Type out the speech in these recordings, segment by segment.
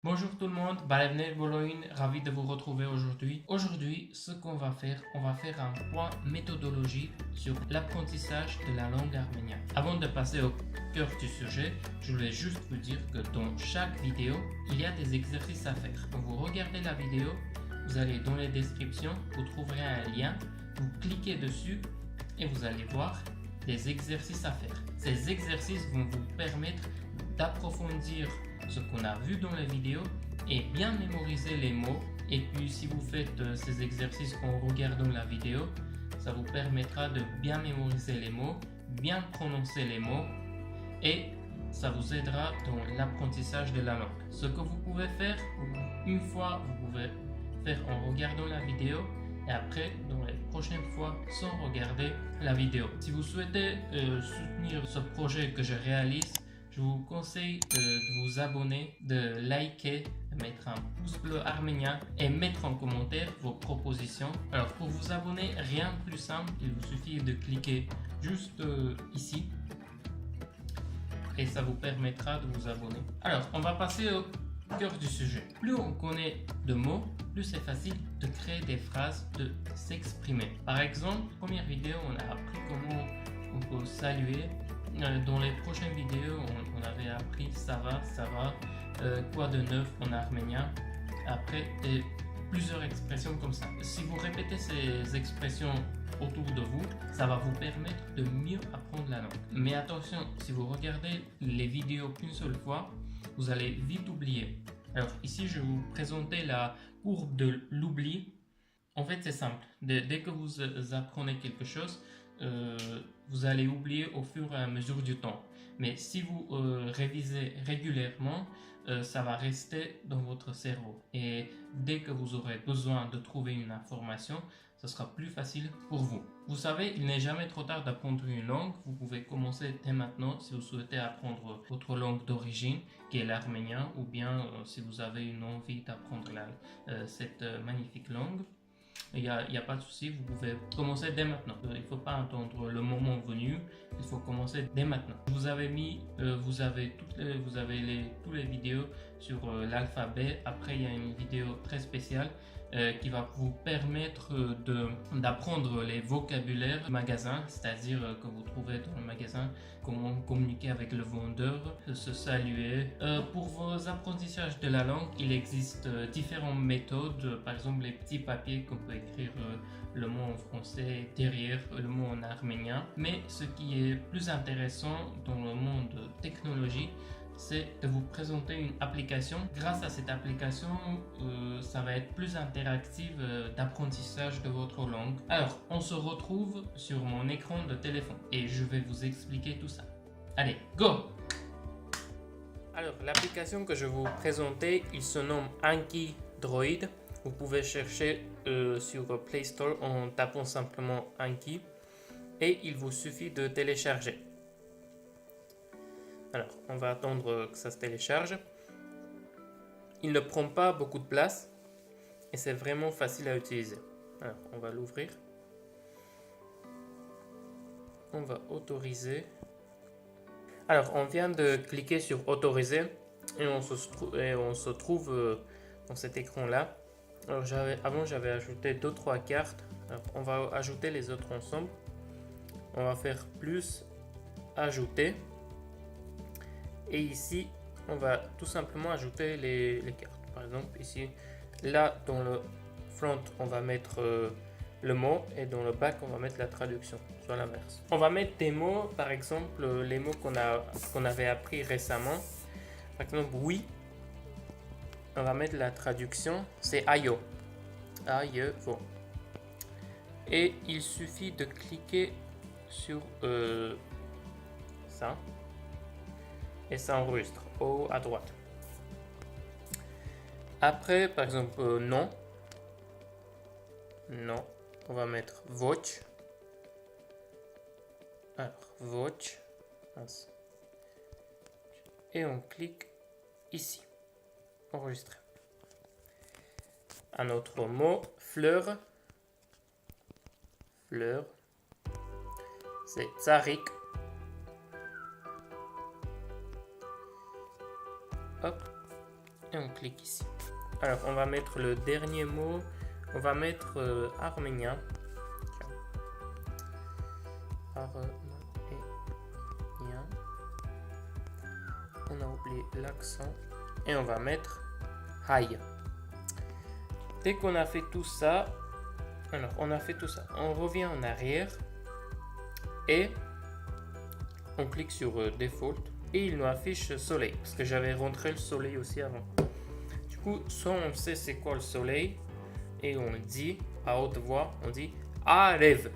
Bonjour tout le monde, bienvenue Bologne, ravi de vous retrouver aujourd'hui. Aujourd'hui, ce qu'on va faire, on va faire un point méthodologique sur l'apprentissage de la langue arménienne. Avant de passer au cœur du sujet, je voulais juste vous dire que dans chaque vidéo, il y a des exercices à faire. Quand vous regardez la vidéo, vous allez dans les descriptions, vous trouverez un lien, vous cliquez dessus et vous allez voir des exercices à faire. Ces exercices vont vous permettre d'approfondir ce qu'on a vu dans la vidéo et bien mémoriser les mots. Et puis si vous faites ces exercices en regardant la vidéo, ça vous permettra de bien mémoriser les mots, bien prononcer les mots et ça vous aidera dans l'apprentissage de la langue. Ce que vous pouvez faire, une fois, vous pouvez faire en regardant la vidéo et après, dans les prochaines fois, sans regarder la vidéo. Si vous souhaitez soutenir ce projet que je réalise, je vous conseille de vous abonner, de liker, de mettre un pouce bleu arménien et mettre en commentaire vos propositions. Alors pour vous abonner, rien de plus simple, il vous suffit de cliquer juste ici et ça vous permettra de vous abonner. Alors on va passer au cœur du sujet. Plus on connaît de mots, plus c'est facile de créer des phrases, de s'exprimer. Par exemple, première vidéo, on a appris comment on peut saluer. Dans les prochaines vidéos, on avait appris ça va, quoi de neuf en arménien. Après, plusieurs expressions comme ça. Si vous répétez ces expressions autour de vous, ça va vous permettre de mieux apprendre la langue. Mais attention, si vous regardez les vidéos qu'une seule fois, vous allez vite oublier. Alors ici, je vais vous présenter la courbe de l'oubli. En fait, c'est simple. Dès que vous apprenez quelque chose, vous allez oublier au fur et à mesure du temps. Mais si vous révisez régulièrement, ça va rester dans votre cerveau. Et dès que vous aurez besoin de trouver une information, ce sera plus facile pour vous. Vous savez, il n'est jamais trop tard d'apprendre une langue. Vous pouvez commencer dès maintenant si vous souhaitez apprendre votre langue d'origine, qui est l'arménien, ou bien si vous avez une envie d'apprendre cette magnifique langue. Il n'y a pas de souci, vous pouvez commencer dès maintenant. Il ne faut pas attendre le moment venu, il faut commencer dès maintenant. Vous avez tous les vidéos sur l'alphabet. Après, il y a une vidéo très spéciale qui va vous permettre d'apprendre les vocabulaires du magasin, c'est-à-dire que vous trouvez dans le magasin comment communiquer avec le vendeur, se saluer. Pour vos apprentissages de la langue, il existe différentes méthodes, par exemple les petits papiers qu'on peut écrire le mot en français derrière le mot en arménien. Mais ce qui est plus intéressant dans le monde technologie, c'est de vous présenter une application. Grâce à cette application, ça va être plus interactif d'apprentissage de votre langue. Alors, on se retrouve sur mon écran de téléphone et je vais vous expliquer tout ça. Allez, go! Alors, l'application que je vais vous présenter, il se nomme Anki Droid. Vous pouvez chercher sur Play Store en tapant simplement Anki et il vous suffit de télécharger. Alors, on va attendre que ça se télécharge. Il ne prend pas beaucoup de place et c'est vraiment facile à utiliser. Alors, on va l'ouvrir. On va autoriser. Alors, on vient de cliquer sur autoriser et on se trouve dans cet écran-là. Alors, avant, j'avais ajouté 2-3 cartes. Alors, on va ajouter les autres ensemble. On va faire plus, ajouter. Et ici, on va tout simplement ajouter les cartes. Par exemple, ici, là, dans le front, on va mettre le mot et dans le back, on va mettre la traduction, soit l'inverse. On va mettre des mots, par exemple, les mots qu'on avait appris récemment. Par exemple, oui. On va mettre la traduction, c'est ayo. Ayo. Et il suffit de cliquer sur ça. Et ça enregistre haut à droite. Après, par exemple, non. Non. On va mettre voch. Alors, voch. Et on clique ici. Enregistrer. Un autre mot, fleur. Fleur. C'est tsarik. Hop. et on clique ici. Alors on va mettre le dernier mot, on va mettre arménien. Arménien. On a oublié l'accent et on va mettre Hay. Dès qu'on a fait tout ça, alors on a fait tout ça, on revient en arrière et on clique sur Default et il nous affiche soleil parce que j'avais rentré le soleil aussi avant. Du coup, soit on sait c'est quoi le soleil et on dit à haute voix, on dit Arève.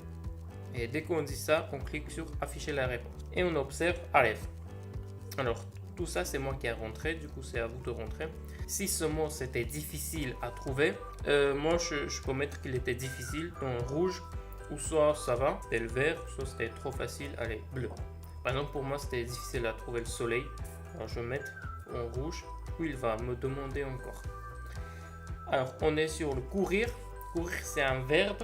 Et dès qu'on dit ça, on clique sur afficher la réponse et on observe Arève. Alors tout ça c'est moi qui ai rentré, du coup c'est à vous de rentrer. Si ce mot c'était difficile à trouver, moi je peux mettre qu'il était difficile en rouge, ou soit ça va, c'était le vert, soit c'était trop facile, allez, bleu. Par exemple pour moi c'était difficile à trouver le soleil, alors je vais mettre en rouge, puis il va me demander encore. Alors on est sur le courir, courir c'est un verbe.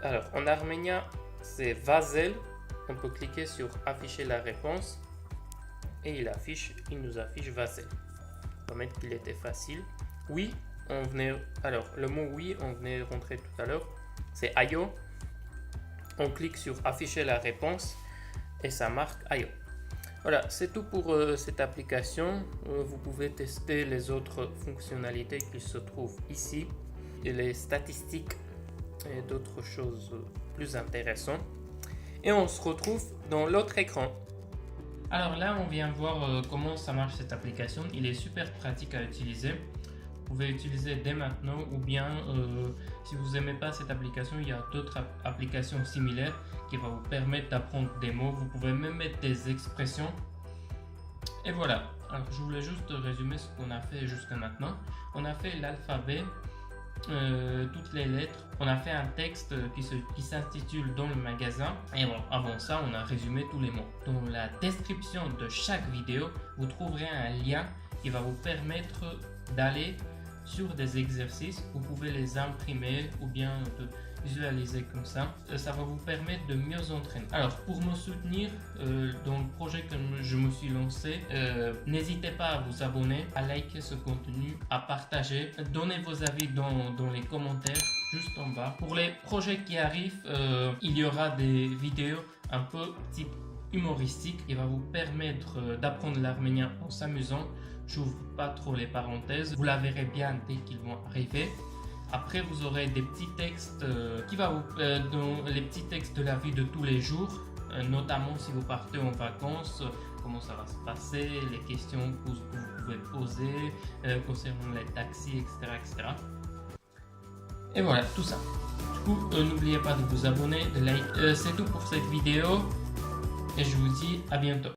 Alors en arménien c'est vazel, on peut cliquer sur afficher la réponse. Et il nous affiche vazel. On va mettre qu'il était facile. Oui, alors le mot oui, on venait de rentrer tout à l'heure, c'est ayo. On clique sur afficher la réponse et ça marque ayo. Voilà, c'est tout pour cette application. Vous pouvez tester les autres fonctionnalités qui se trouvent ici, et les statistiques et d'autres choses plus intéressantes. Et on se retrouve dans l'autre écran. Alors là, on vient voir comment ça marche cette application. Il est super pratique à utiliser. Vous pouvez l'utiliser dès maintenant, ou bien si vous n'aimez pas cette application, il y a d'autres applications similaires qui vont vous permettre d'apprendre des mots. Vous pouvez même mettre des expressions. Et voilà. Alors je voulais juste résumer ce qu'on a fait jusqu'à maintenant. On a fait l'alphabet, toutes les lettres. On a fait un texte qui s'intitule Dans le magasin. Et bon, avant ça, on a résumé tous les mots. Dans la description de chaque vidéo, vous trouverez un lien qui va vous permettre d'aller sur des exercices. Vous pouvez les imprimer ou bien de visualiser comme ça. Ça va vous permettre de mieux entraîner. Alors, pour me soutenir dans le projet que je me suis lancé, n'hésitez pas à vous abonner, à liker ce contenu, à partager. Donnez vos avis dans les commentaires juste en bas. Pour les projets qui arrivent, il y aura des vidéos un peu type humoristique qui va vous permettre d'apprendre l'arménien en s'amusant. J'ouvre pas trop les parenthèses, vous la verrez bien dès qu'ils vont arriver. Après, vous aurez des petits textes dans les petits textes de la vie de tous les jours, notamment si vous partez en vacances, comment ça va se passer, les questions que vous pouvez poser concernant les taxis, etc., etc. Et voilà, tout ça. Du coup, n'oubliez pas de vous abonner, de like. C'est tout pour cette vidéo et je vous dis à bientôt.